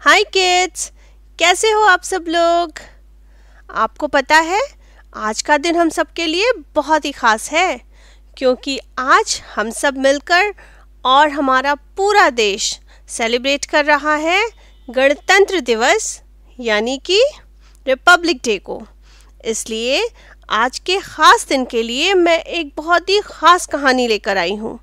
हाय kids, कैसे हो आप सब लोग। आपको पता है आज का दिन हम सब के लिए बहुत ही ख़ास है, क्योंकि आज हम सब मिलकर और हमारा पूरा देश सेलिब्रेट कर रहा है गणतंत्र दिवस यानी कि रिपब्लिक डे को। इसलिए आज के ख़ास दिन के लिए मैं एक बहुत ही ख़ास कहानी लेकर आई हूँ।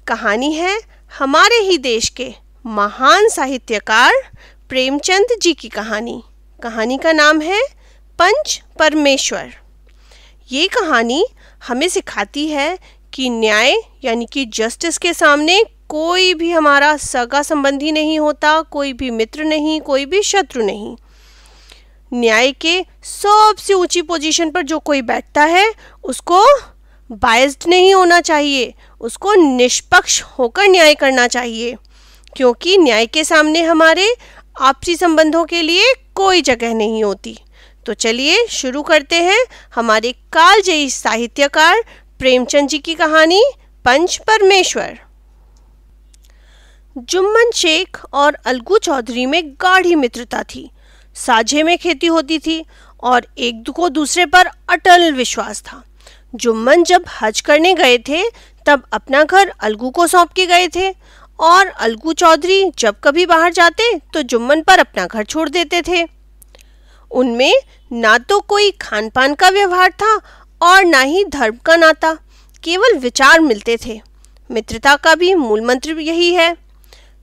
कहानी है हमारे ही देश के महान साहित्यकार प्रेमचंद जी की कहानी। कहानी का नाम है पंच परमेश्वर। ये कहानी हमें सिखाती है कि न्याय यानी कि जस्टिस के सामने कोई भी हमारा सगा संबंधी नहीं होता, कोई भी मित्र नहीं, कोई भी शत्रु नहीं। न्याय के सबसे ऊंची पोजीशन पर जो कोई बैठता है उसको बायस्ड नहीं होना चाहिए, उसको निष्पक्ष होकर न्याय करना चाहिए, क्योंकि न्याय के सामने हमारे आपसी संबंधों के लिए कोई जगह नहीं होती। तो चलिए शुरू करते हैं हमारे कालजयी साहित्यकार प्रेमचंद जी की कहानी पंच परमेश्वर। जुम्मन शेख और अलगू चौधरी में गाढ़ी मित्रता थी। साझे में खेती होती थी और एक को दूसरे पर अटल विश्वास था। जुम्मन जब हज करने गए थे तब अपना घर अलगू को सौंप के गए थे, और अलगू चौधरी जब कभी बाहर जाते तो जुम्मन पर अपना घर छोड़ देते थे। उनमें ना तो कोई खान पान का व्यवहार था और ना ही धर्म का नाता, केवल विचार मिलते थे। मित्रता का भी मूल मंत्र यही है।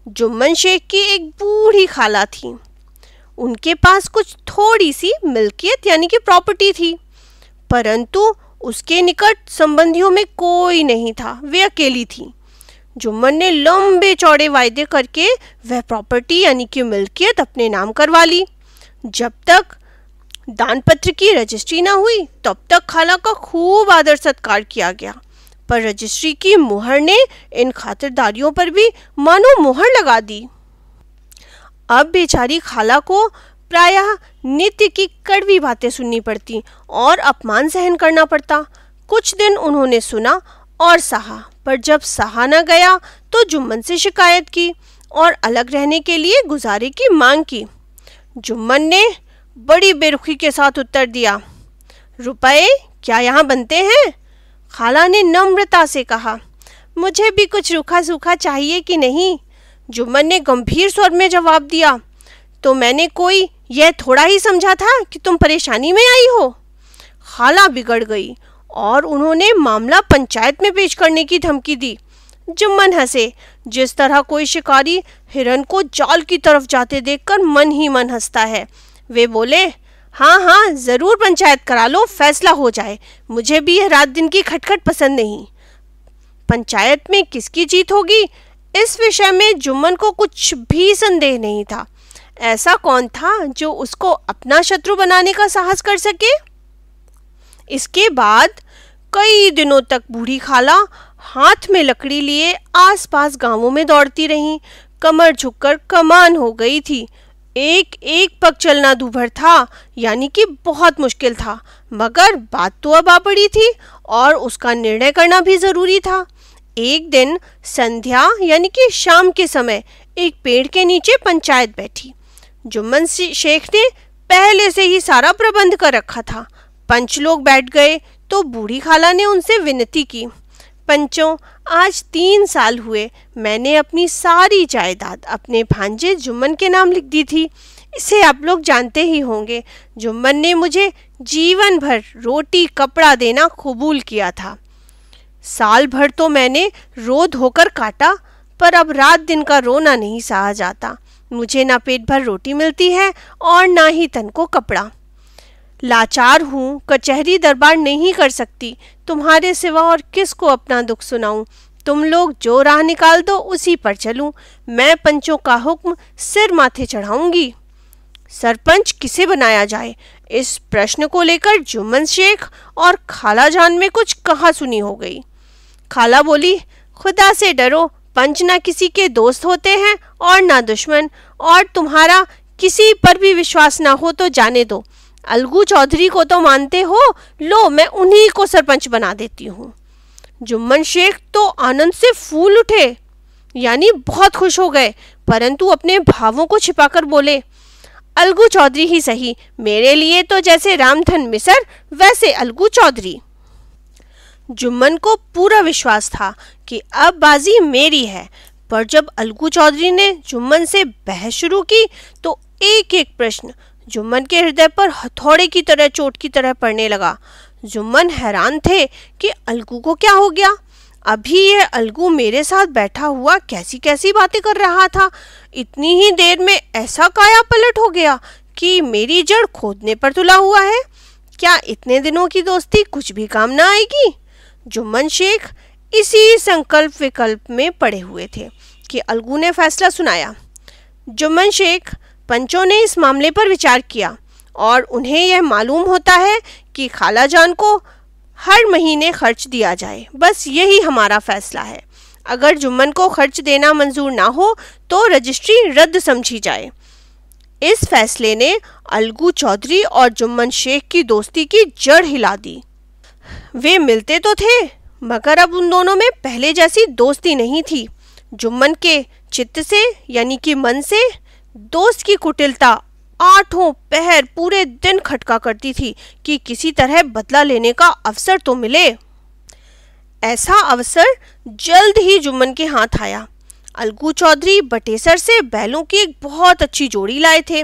जुम्मन शेख की एक बूढ़ी खाला थी। उनके पास कुछ थोड़ी सी मिल्कियत यानी कि प्रॉपर्टी थी, परंतु उसके निकट संबंधियों में कोई नहीं था। वे अकेली थी। जुम्मन ने लंबे चौड़े वायदे करके वह प्रॉपर्टी यानी कि मिल्कियत अपने नाम करवा ली। जब तक दानपत्र की रजिस्ट्री ना हुई तब तक खाला का खूब आदर सत्कार किया गया, पर रजिस्ट्री की मुहर ने इन खातिरदारियों पर भी मानो मुहर लगा दी। अब बेचारी खाला को प्रायः नित्य की कड़वी बातें सुननी पड़ती और अपमान सहन करना पड़ता। कुछ दिन उन्होंने सुना और सहा, पर जब सहा न गया तो जुम्मन से शिकायत की और अलग रहने के लिए गुजारे की मांग की। जुम्मन ने बड़ी बेरुखी के साथ उत्तर दिया, रुपए क्या यहाँ बनते हैं? खाला ने नम्रता से कहा, मुझे भी कुछ रूखा सूखा चाहिए कि नहीं? जुम्मन ने गंभीर स्वर में जवाब दिया, तो मैंने कोई यह थोड़ा ही समझा था कि तुम परेशानी में आई हो। खाला बिगड़ गई और उन्होंने मामला पंचायत में पेश करने की धमकी दी। जुम्मन हंसे, जिस तरह कोई शिकारी हिरन को जाल की तरफ जाते देखकर मन ही मन हंसता है। वे बोले, हाँ हाँ जरूर पंचायत करा लो, फैसला हो जाए। मुझे भी यह रात दिन की खटखट पसंद नहीं। पंचायत में किसकी जीत होगी इस विषय में जुम्मन को कुछ भी संदेह नहीं था। ऐसा कौन था जो उसको अपना शत्रु बनाने का साहस कर सके? इसके बाद कई दिनों तक बूढ़ी खाला हाथ में लकड़ी लिए आसपास गांवों में दौड़ती रहीं। कमर झुककर कमान हो गई थी। एक एक पग चलना दूभर था, यानी कि बहुत मुश्किल था, मगर बात तो अब आ पड़ी थी और उसका निर्णय करना भी जरूरी था। एक दिन संध्या यानी कि शाम के समय एक पेड़ के नीचे पंचायत बैठी। जुम्मन शेख ने पहले से ही सारा प्रबंध कर रखा था। पंच लोग बैठ गए तो बूढ़ी खाला ने उनसे विनती की, पंचों, आज 3 साल हुए मैंने अपनी सारी जायदाद अपने भांजे जुम्मन के नाम लिख दी थी। इसे आप लोग जानते ही होंगे। जुम्मन ने मुझे जीवन भर रोटी कपड़ा देना कबूल किया था। साल भर तो मैंने रो धोकर काटा, पर अब रात दिन का रोना नहीं सहा जाता। मुझे ना पेट भर रोटी मिलती है और ना ही तन को कपड़ा। लाचार हूँ, कचहरी दरबार नहीं कर सकती। तुम्हारे सिवा और किसको अपना दुख सुनाऊं? तुम लोग जो राह निकाल दो उसी पर चलूं। मैं पंचों का हुक्म सिर माथे चढ़ाऊंगी। सरपंच किसे बनाया जाए, इस प्रश्न को लेकर जुम्मन शेख और खाला जान में कुछ कहा सुनी हो गई। खाला बोली, खुदा से डरो, पंच ना किसी के दोस्त होते हैं और ना दुश्मन, और तुम्हारा किसी पर भी विश्वास ना हो तो जाने दो। अलगू चौधरी को तो मानते हो, लो मैं उन्हीं को सरपंच बना देती हूँ। जुम्मन शेख तो आनंद से फूल उठे, यानी बहुत खुश हो गए, परंतु अपने भावों को छिपाकर बोले, अलगू चौधरी ही सही, मेरे लिए तो जैसे रामधन मिसर वैसे अलगू चौधरी। जुम्मन को पूरा विश्वास था कि अब बाजी मेरी है, पर जब अलगू चौधरी ने जुम्मन से बहस शुरू की तो एक एक प्रश्न जुम्मन के हृदय पर हथौड़े की तरह चोट की तरह पड़ने लगा। जुम्मन हैरान थे कि अलगू को क्या हो गया। अभी यह अलगू मेरे साथ बैठा हुआ कैसी कैसी बातें कर रहा था, इतनी ही देर में ऐसा काया पलट हो गया कि मेरी जड़ खोदने पर तुला हुआ है। क्या इतने दिनों की दोस्ती कुछ भी काम न आएगी? जुम्मन शेख इसी संकल्प विकल्प में पड़े हुए थे कि अलगू ने फैसला सुनाया। जुम्मन शेख, पंचों ने इस मामले पर विचार किया और उन्हें यह मालूम होता है कि खाला जान को हर महीने खर्च दिया जाए, बस यही हमारा फैसला है। अगर जुम्मन को खर्च देना मंजूर ना हो तो रजिस्ट्री रद्द समझी जाए। इस फैसले ने अलगू चौधरी और जुम्मन शेख की दोस्ती की जड़ हिला दी। वे मिलते तो थे मगर अब उन दोनों में पहले जैसी दोस्ती नहीं थी। जुम्मन के चित्त से यानी कि मन से दोस्त की कुटिलता आठों पहर पूरे दिन खटका करती थी कि किसी तरह बदला लेने का अवसर तो मिले। ऐसा अवसर जल्द ही जुम्मन के हाथ आया। अलगू चौधरी बटेसर से बैलों की एक बहुत अच्छी जोड़ी लाए थे।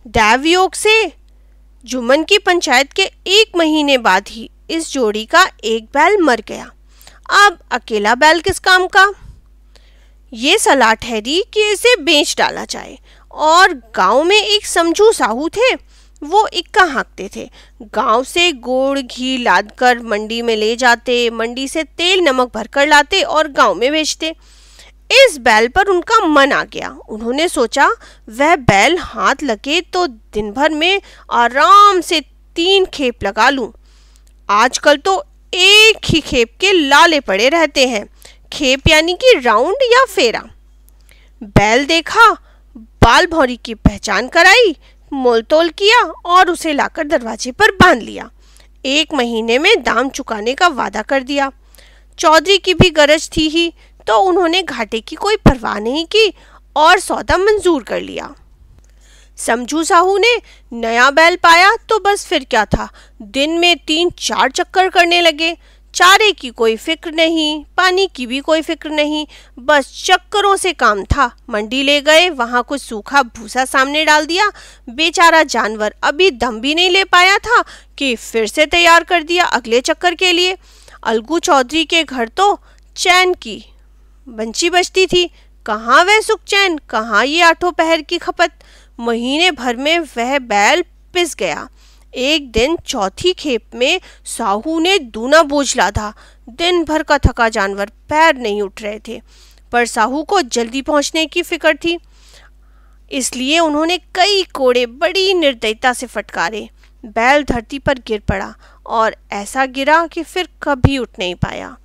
दैवयोग से जुम्मन की पंचायत के 1 महीने बाद ही इस जोड़ी का एक बैल मर गया। अब अकेला बैल किस काम का? ये सलाह ठहरी कि इसे बेच डाला जाए और गांव में एक समझू साहू थे, वो इक्का हाँकते थे। गांव से गुड़ घी लादकर मंडी में ले जाते, मंडी से तेल नमक भरकर लाते और गांव में बेचते। इस बैल पर उनका मन आ गया। उन्होंने सोचा वह बैल हाथ लगे तो दिन भर में आराम से 3 खेप लगा लूं। आजकल तो एक ही खेप के लाले पड़े रहते हैं। खेप यानी कि राउंड या फेरा। बैल देखा, बाल भौरी की पहचान कराई, मोलतोल किया और उसे लाकर दरवाजे पर बांध लिया। 1 महीने में दाम चुकाने का वादा कर दिया। चौधरी की भी गरज थी ही, तो उन्होंने घाटे की कोई परवाह नहीं की और सौदा मंजूर कर लिया। समझू साहू ने नया बैल पाया तो बस फिर क्या था, दिन में 3-4 चक्कर करने लगे। चारे की कोई फिक्र नहीं, पानी की भी कोई फिक्र नहीं, बस चक्करों से काम था। मंडी ले गए, वहाँ कुछ सूखा भूसा सामने डाल दिया। बेचारा जानवर अभी दम भी नहीं ले पाया था कि फिर से तैयार कर दिया अगले चक्कर के लिए। अलगू चौधरी के घर तो चैन की बंची बजती थी। कहाँ वह सुख चैन, कहाँ ये 8 पहर की खपत। महीने भर में वह बैल पिस गया। एक दिन चौथी खेप में साहू ने दूना बोझ लादा। दिन भर का थका जानवर पैर नहीं उठ रहे थे, पर साहू को जल्दी पहुंचने की फिक्र थी, इसलिए उन्होंने कई कोड़े बड़ी निर्दयता से फटकारे। बैल धरती पर गिर पड़ा और ऐसा गिरा कि फिर कभी उठ नहीं पाया।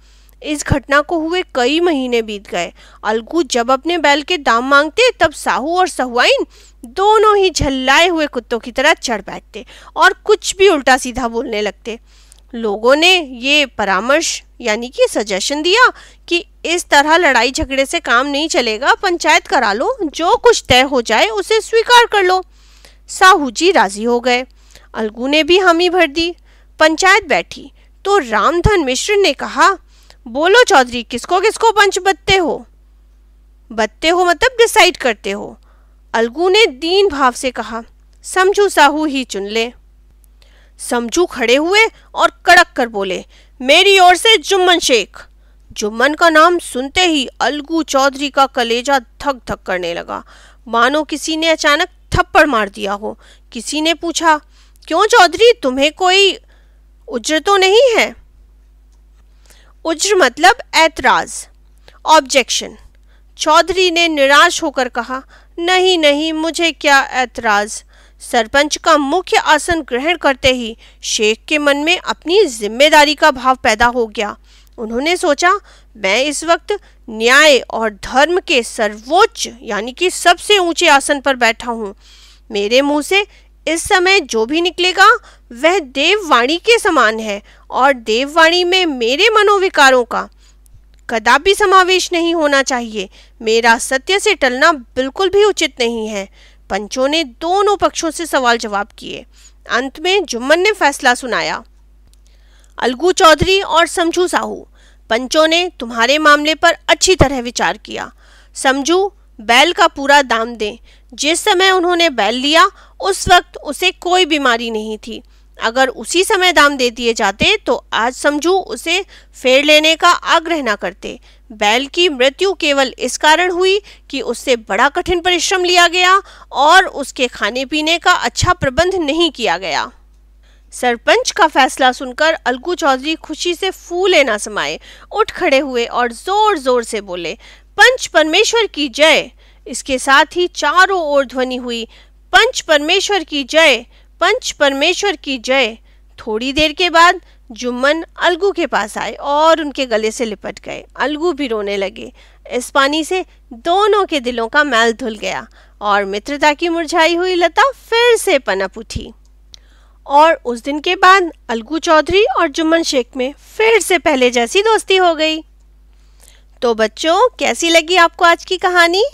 इस घटना को हुए कई महीने बीत गए। अलगू जब अपने बैल के दाम मांगते तब साहू और सहुआइन दोनों ही झल्लाए हुए कुत्तों की तरह चढ़ बैठते और कुछ भी उल्टा सीधा बोलने लगते। लोगों ने ये परामर्श यानी कि सजेशन दिया कि इस तरह लड़ाई झगड़े से काम नहीं चलेगा, पंचायत करा लो, जो कुछ तय हो जाए उसे स्वीकार कर लो। साहू जी राजी हो गए। अलगू ने भी हामी भर दी। पंचायत बैठी तो रामधन मिश्र ने कहा, बोलो चौधरी, किसको किसको पंच बत्ते हो? बत्ते हो मतलब डिसाइड करते हो। अलगू ने दीन भाव से कहा, समझू साहू ही चुन ले। समझू खड़े हुए और कड़क कर बोले, मेरी ओर से जुम्मन शेख। जुम्मन का नाम सुनते ही अलगू चौधरी का कलेजा धक धक करने लगा, मानो किसी ने अचानक थप्पड़ मार दिया हो। किसी ने पूछा, क्यों चौधरी, तुम्हें कोई उज्र तो नहीं है? उज्र मतलब ऐतराज, ऑब्जेक्शन। चौधरी ने निराश होकर कहा, नहीं नहीं, मुझे क्या ऐतराज। सरपंच का मुख्य आसन ग्रहण करते ही शेख के मन में अपनी जिम्मेदारी का भाव पैदा हो गया। उन्होंने सोचा, मैं इस वक्त न्याय और धर्म के सर्वोच्च यानी कि सबसे ऊंचे आसन पर बैठा हूँ। मेरे मुंह से इस समय जो भी निकलेगा वह देववाणी के समान है और देववाणी में मेरे मनोविकारों का कदापि समावेश नहीं होना चाहिए। मेरा सत्य से टलना बिल्कुल भी उचित नहीं है। पंचों ने दोनों पक्षों से सवाल जवाब किए। अंत में जुम्मन ने फैसला सुनाया। अलगू चौधरी और समझू साहू, पंचों ने तुम्हारे मामले पर अच्छी तरह विचार किया। समझू, बैल का पूरा दाम दें। जिस समय उन्होंने बैल लिया उस वक्त उसे कोई बीमारी नहीं थी। अगर उसी समय दाम दे दिए जाते तो आज समझू उसे फेर लेने का आग्रह न करते। बैल की मृत्यु केवल इस कारण हुई कि उससे बड़ा कठिन परिश्रम लिया गया और उसके खाने पीने का अच्छा प्रबंध नहीं किया गया। सरपंच का फैसला सुनकर अलगू चौधरी खुशी से फूले न समाये, उठ खड़े हुए और जोर जोर से बोले, पंच परमेश्वर की जय। इसके साथ ही चारों ओर ध्वनि हुई, पंच परमेश्वर की जय, पंच परमेश्वर की जय। थोड़ी देर के बाद जुम्मन अलगू के पास आए और उनके गले से लिपट गए। अलगू भी रोने लगे। इस पानी से दोनों के दिलों का मैल धुल गया और मित्रता की मुरझाई हुई लता फिर से पनप उठी। और उस दिन के बाद अलगू चौधरी और जुम्मन शेख में फिर से पहले जैसी दोस्ती हो गई। तो बच्चों, कैसी लगी आपको आज की कहानी?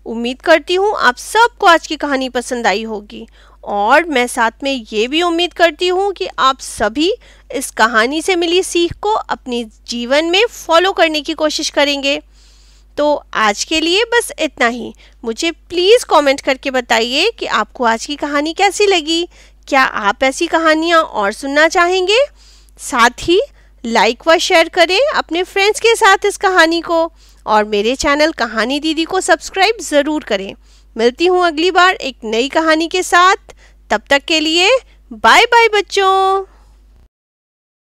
उम्मीद करती हूँ आप सबको आज की कहानी पसंद आई होगी और मैं साथ में ये भी उम्मीद करती हूँ कि आप सभी इस कहानी से मिली सीख को अपनी जीवन में फॉलो करने की कोशिश करेंगे। तो आज के लिए बस इतना ही। मुझे प्लीज़ कमेंट करके बताइए कि आपको आज की कहानी कैसी लगी। क्या आप ऐसी कहानियाँ और सुनना चाहेंगे? साथ ही लाइक व शेयर करें अपने फ्रेंड्स के साथ इस कहानी को और मेरे चैनल कहानी दीदी को सब्सक्राइब ज़रूर करें। मिलती हूँ अगली बार एक नई कहानी के साथ। तब तक के लिए बाय बाय बच्चों।